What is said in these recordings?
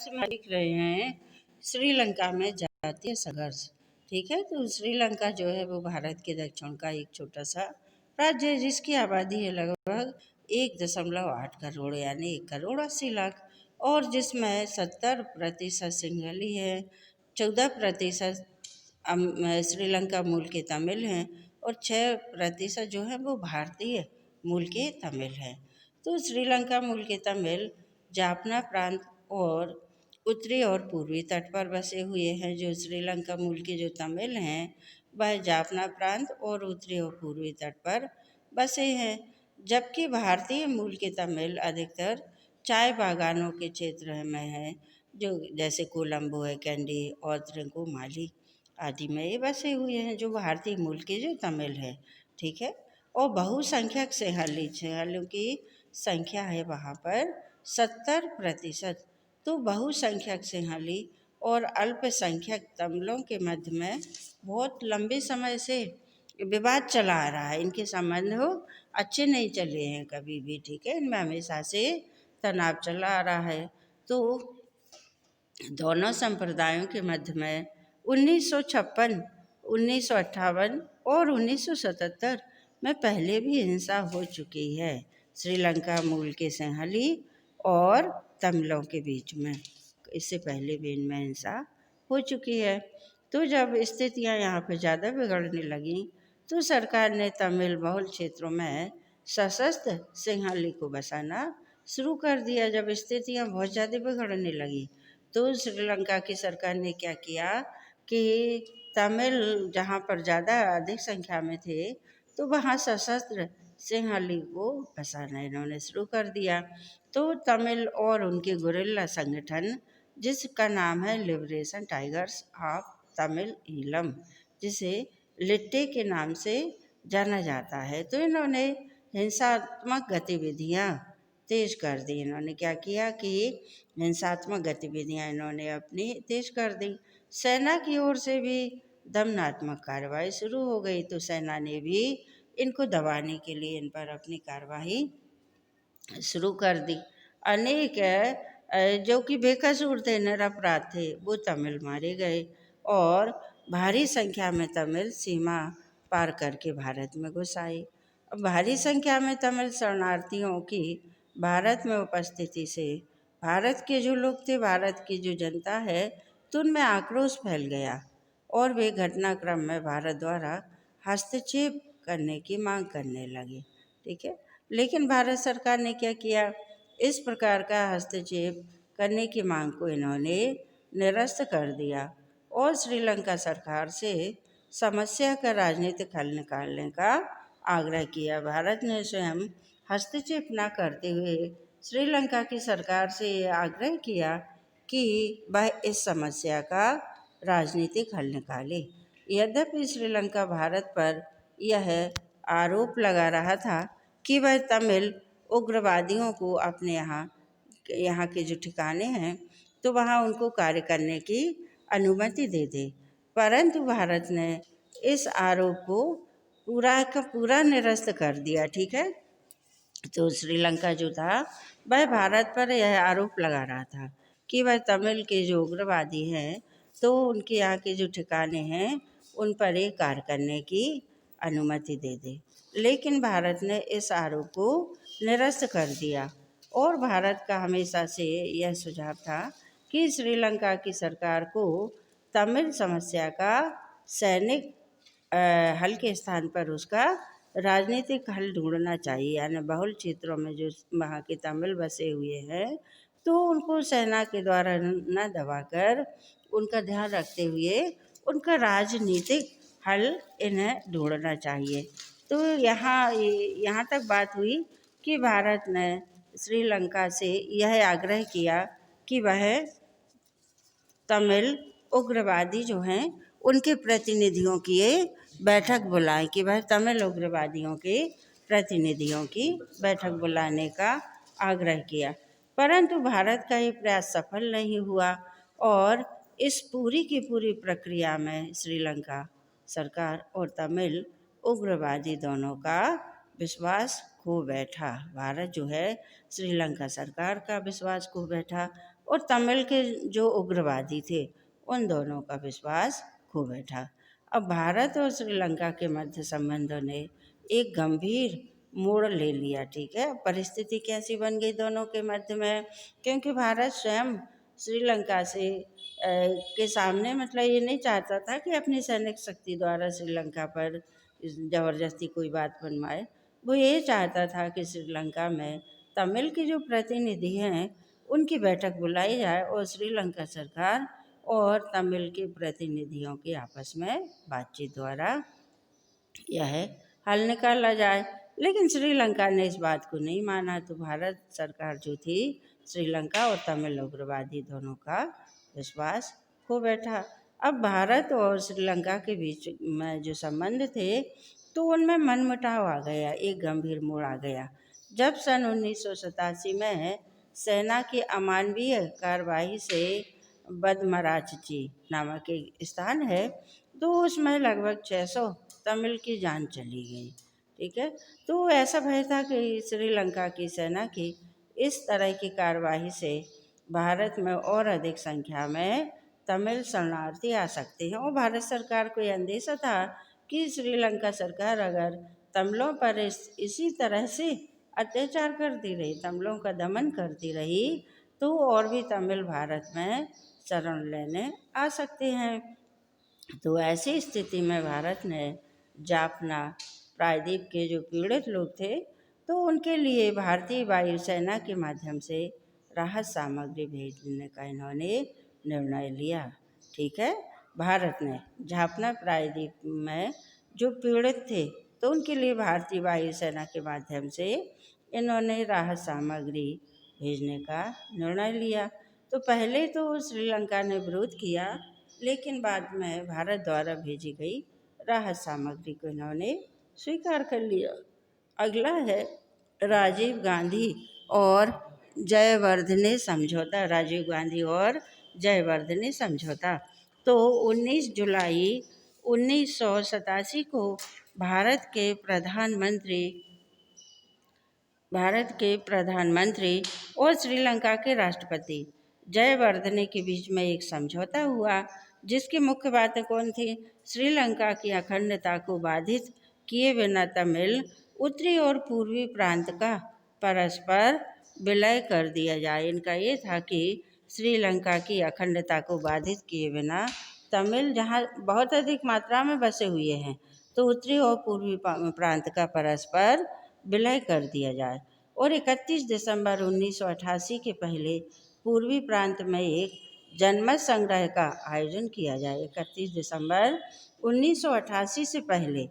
में लिख रहे हैं श्रीलंका में जातीय संघर्ष। ठीक है, तो श्रीलंका जो है वो भारत के दक्षिण का एक छोटा सा राज्य है जिसकी आबादी है लगभग 1.8 करोड़ यानी 1,80,00,000 और जिसमें 70% सिंहली है, 14% श्रीलंका मूल के तमिल हैं और 6% जो है वो भारतीय मूल के तमिल हैं। तो श्रीलंका मूल के तमिल जाफना प्रांत और उत्तरी और पूर्वी तट पर बसे हुए हैं। जो श्रीलंका मूल के जो तमिल हैं वह जाफना प्रांत और उत्तरी और पूर्वी तट पर बसे हैं, जबकि भारतीय मूल के तमिल अधिकतर चाय बागानों के क्षेत्र में है, जो जैसे कोलंबो है, कैंडी और त्रिंकोमाली आदि में ये बसे हुए हैं जो भारतीय मूल के जो तमिल है। ठीक है, और बहुसंख्यक सेहलियों की संख्या है वहाँ पर 70%। तो बहुसंख्यक सिंहली और अल्पसंख्यक तमिलों के मध्य में बहुत लंबे समय से विवाद चला आ रहा है। इनके संबंध अच्छे नहीं चले हैं कभी भी। ठीक है, इनमें हमेशा से तनाव चला आ रहा है। तो दोनों संप्रदायों के मध्य में 1956, 1958 और 1977 में पहले भी हिंसा हो चुकी है श्रीलंका मूल के सिंहली और तमिलों के बीच में। इससे पहले भी इनमें हिंसा हो चुकी है। तो जब स्थितियां यहाँ पे ज़्यादा बिगड़ने लगी तो सरकार ने तमिल बहुल क्षेत्रों में सशस्त्र सिंहली को बसाना शुरू कर दिया। जब स्थितियां बहुत ज़्यादा बिगड़ने लगी तो श्रीलंका की सरकार ने क्या किया कि तमिल जहाँ पर ज़्यादा अधिक संख्या में थे तो वहाँ सशस्त्र सिंहली को बसाना इन्होंने शुरू कर दिया। तो तमिल और उनके गुरिल्ला संगठन जिसका नाम है liberation tigers of Tamil Eelam, जिसे लिट्टे के नाम से जाना जाता है, तो इन्होंने हिंसात्मक गतिविधियाँ तेज कर दी। इन्होंने क्या किया कि हिंसात्मक गतिविधियाँ इन्होंने अपनी तेज कर दी। सेना की ओर से भी दमनात्मक कार्रवाई शुरू हो गई, तो सेना ने भी इनको दबाने के लिए इन पर अपनी कार्रवाई शुरू कर दी। अनेक जो कि बेकसूर थे, निरपराध थे, वो तमिल मारे गए और भारी संख्या में तमिल सीमा पार करके भारत में घुस आए। भारी संख्या में तमिल शरणार्थियों की भारत में उपस्थिति से भारत के जो लोग थे, भारत की जो जनता है, तो उनमें आक्रोश फैल गया और वे घटनाक्रम में भारत द्वारा हस्तक्षेप करने की मांग करने लगे। ठीक है, लेकिन भारत सरकार ने क्या किया, इस प्रकार का हस्तक्षेप करने की मांग को इन्होंने निरस्त कर दिया और श्रीलंका सरकार से समस्या का राजनीतिक हल निकालने का आग्रह किया। भारत ने स्वयं हस्तक्षेप न करते हुए श्रीलंका की सरकार से ये आग्रह किया कि वह इस समस्या का राजनीतिक हल निकाले। यद्यपि श्रीलंका भारत पर यह आरोप लगा रहा था कि वह तमिल उग्रवादियों को अपने यहाँ के जो ठिकाने हैं तो वहाँ उनको कार्य करने की अनुमति दे दे, परंतु भारत ने इस आरोप को पूरा का पूरा निरस्त कर दिया। ठीक है, तो श्रीलंका जो था वह भारत पर यह आरोप लगा रहा था कि वह तमिल के जो उग्रवादी हैं तो उनके यहाँ के जो ठिकाने हैं उन पर एक कार्य करने की अनुमति दे दे, लेकिन भारत ने इस आरोप को निरस्त कर दिया। और भारत का हमेशा से यह सुझाव था कि श्रीलंका की सरकार को तमिल समस्या का सैनिक हल के स्थान पर उसका राजनीतिक हल ढूंढना चाहिए। यानी बहुल क्षेत्रों में जो वहाँ के तमिल बसे हुए हैं तो उनको सेना के द्वारा न दबाकर उनका ध्यान रखते हुए उनका राजनीतिक हल इन्हें ढूंढना चाहिए। तो यहाँ तक बात हुई कि भारत ने श्रीलंका से यह आग्रह किया कि वह तमिल उग्रवादी जो हैं उनके प्रतिनिधियों की बैठक बुलाएं, कि वह तमिल उग्रवादियों के प्रतिनिधियों की बैठक बुलाने का आग्रह किया, परंतु भारत का ये प्रयास सफल नहीं हुआ और इस पूरी की पूरी प्रक्रिया में श्रीलंका सरकार और तमिल उग्रवादी दोनों का विश्वास खो बैठा। भारत जो है श्रीलंका सरकार का विश्वास खो बैठा और तमिल के जो उग्रवादी थे उन दोनों का विश्वास खो बैठा। अब भारत और श्रीलंका के मध्य संबंधों ने एक गंभीर मोड़ ले लिया। ठीक है, परिस्थिति कैसी बन गई दोनों के मध्य में, क्योंकि भारत स्वयं श्रीलंका से के सामने मतलब ये नहीं चाहता था कि अपनी सैनिक शक्ति द्वारा श्रीलंका पर ज़बरदस्ती कोई बात बनवाए। वो ये चाहता था कि श्रीलंका में तमिल के जो प्रतिनिधि हैं उनकी बैठक बुलाई जाए और श्रीलंका सरकार और तमिल के प्रतिनिधियों की आपस में बातचीत द्वारा यह हल निकाला जाए। लेकिन श्रीलंका ने इस बात को नहीं माना, तो भारत सरकार जो थी श्रीलंका और तमिल उग्रवादी दोनों का विश्वास खो बैठा। अब भारत और श्रीलंका के बीच में जो संबंध थे तो उनमें मनमुटाव आ गया, एक गंभीर मोड़ आ गया जब सन 1987 में सेना की अमानवीय कार्रवाई से बदमराचची नामक एक स्थान है, तो उसमें लगभग 600 तमिल की जान चली गई। ठीक है, तो ऐसा भय था कि श्रीलंका की सेना की इस तरह की कार्रवाई से भारत में और अधिक संख्या में तमिल शरणार्थी आ सकते हैं, और भारत सरकार को यह अंदेशा था कि श्रीलंका सरकार अगर तमिलों पर इसी तरह से अत्याचार करती रही, तमिलों का दमन करती रही, तो और भी तमिल भारत में शरण लेने आ सकते हैं। तो ऐसी स्थिति में भारत ने जाफना प्रायद्वीप के जो पीड़ित लोग थे तो उनके लिए भारतीय वायुसेना के माध्यम से राहत सामग्री भेजने का इन्होंने निर्णय लिया। ठीक है, भारत ने जाफना प्रायद्वीप में जो पीड़ित थे तो उनके लिए भारतीय वायुसेना के माध्यम से इन्होंने राहत सामग्री भेजने का निर्णय लिया। तो पहले तो श्रीलंका ने विरोध किया, लेकिन बाद में भारत द्वारा भेजी गई राहत सामग्री को इन्होंने स्वीकार कर लिया। अगला है राजीव गांधी और जयवर्धने समझौता। राजीव गांधी और जयवर्धने समझौता तो 19 जुलाई 1987 को भारत के प्रधानमंत्री और श्रीलंका के राष्ट्रपति जयवर्धने के बीच में एक समझौता हुआ, जिसकी मुख्य बातें कौन थी? श्रीलंका की अखंडता को बाधित किए बिना तमिल उत्तरी और पूर्वी प्रांत का परस्पर विलय कर दिया जाए। इनका ये था कि श्रीलंका की अखंडता को बाधित किए बिना तमिल जहाँ बहुत अधिक मात्रा में बसे हुए हैं तो उत्तरी और पूर्वी प्रांत का परस्पर विलय कर दिया जाए, और 31 दिसंबर 1988 के पहले पूर्वी प्रांत में एक जनमत संग्रह का आयोजन किया जाए। 31 दिसंबर 1988 से पहले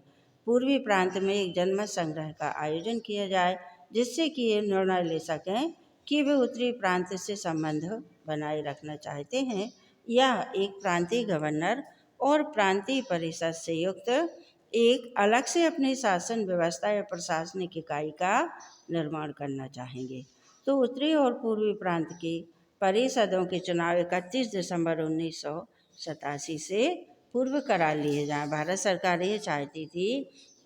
पूर्वी प्रांत में एक जनमत संग्रह का आयोजन किया जाए, जिससे कि ये निर्णय ले सकें कि वे उत्तरी प्रांत से संबंध बनाए रखना चाहते हैं या एक प्रांतीय गवर्नर और प्रांतीय परिषद से युक्त एक अलग से अपनी शासन व्यवस्था या प्रशासनिक इकाई का निर्माण करना चाहेंगे। तो उत्तरी और पूर्वी प्रांत की परिषदों के चुनाव 31 दिसंबर 1987 से पूर्व करा लिए जाएं। भारत सरकार ये चाहती थी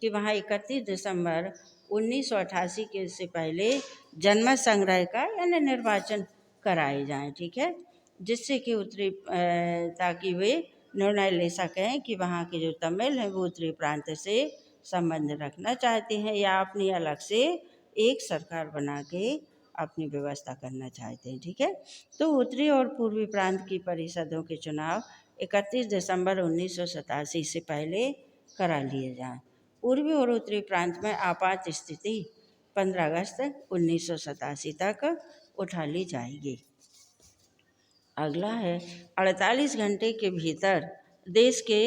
कि वहाँ 31 दिसंबर 1988 के से पहले जनमत संग्रह का यानी निर्वाचन कराए जाएं। ठीक है, जिससे कि ताकि वे निर्णय ले सकें कि वहाँ के जो तमिल हैं वो उत्तरी प्रांत से संबंध रखना चाहते हैं या अपनी अलग से एक सरकार बना के अपनी व्यवस्था करना चाहते हैं। ठीक है, तो उत्तरी और पूर्वी प्रांत की परिषदों के चुनाव 31 दिसंबर 1987 से पहले करा लिए जाएं। पूर्वी और उत्तरी प्रांत में आपात स्थिति 15 अगस्त 1987 तक उठा ली जाएगी। अगला है 48 घंटे के भीतर देश के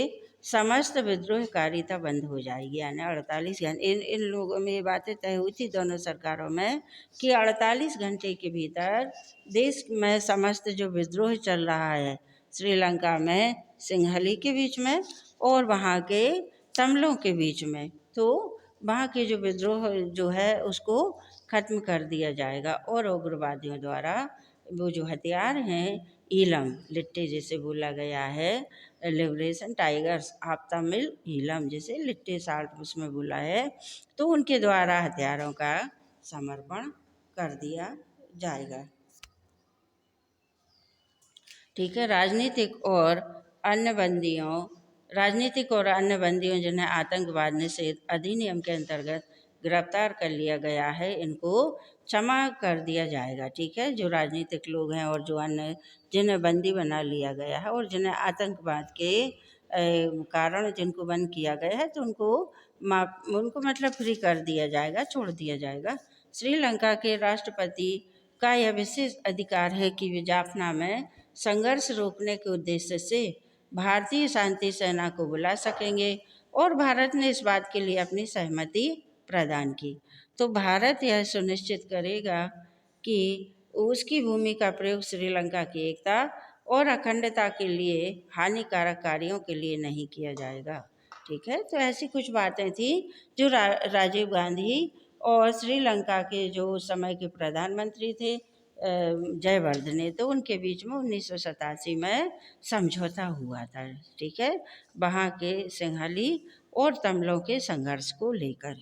समस्त विद्रोहकारिता बंद हो जाएगी। यानी 48 घंटे इन लोगों में ये बातें तय हुई थी दोनों सरकारों में कि 48 घंटे के भीतर देश में समस्त जो विद्रोह चल रहा है श्रीलंका में सिंहली के बीच में और वहाँ के तमिलों के बीच में, तो वहाँ के जो विद्रोह जो है उसको खत्म कर दिया जाएगा और उग्रवादियों द्वारा वो जो हथियार हैं ईलम लिट्टे जैसे बोला गया है, liberation tigers of Tamil Eelam जैसे लिट्टे साल्ट उसमें बोला है, तो उनके द्वारा हथियारों का समर्पण कर दिया जाएगा। ठीक है। राजनीतिक और अन्य बंदियों जिन्हें आतंकवाद निषेध अधिनियम के अंतर्गत गिरफ्तार कर लिया गया है, इनको क्षमा कर दिया जाएगा। ठीक है। जो राजनीतिक लोग हैं और जो अन्य जिन्हें बंदी बना लिया गया है और जिन्हें आतंकवाद के कारण जिनको बंद किया गया है, तो उनको मतलब फ्री कर दिया जाएगा, छोड़ दिया जाएगा। श्रीलंका के राष्ट्रपति का यह विशेष अधिकार है कि वे जाफना में संघर्ष रोकने के उद्देश्य से भारतीय शांति सेना को बुला सकेंगे और भारत ने इस बात के लिए अपनी सहमति प्रदान की। तो भारत यह सुनिश्चित करेगा कि उसकी भूमि का प्रयोग श्रीलंका की एकता और अखंडता के लिए हानिकारक कार्यों के लिए नहीं किया जाएगा। ठीक है। तो ऐसी कुछ बातें थी जो राजीव गांधी और श्रीलंका के जो उस समय के प्रधानमंत्री थे जयवर्धने, तो उनके बीच में 1987 में समझौता हुआ था। ठीक है। वहाँ के सिंहली और तमिलों के संघर्ष को लेकर।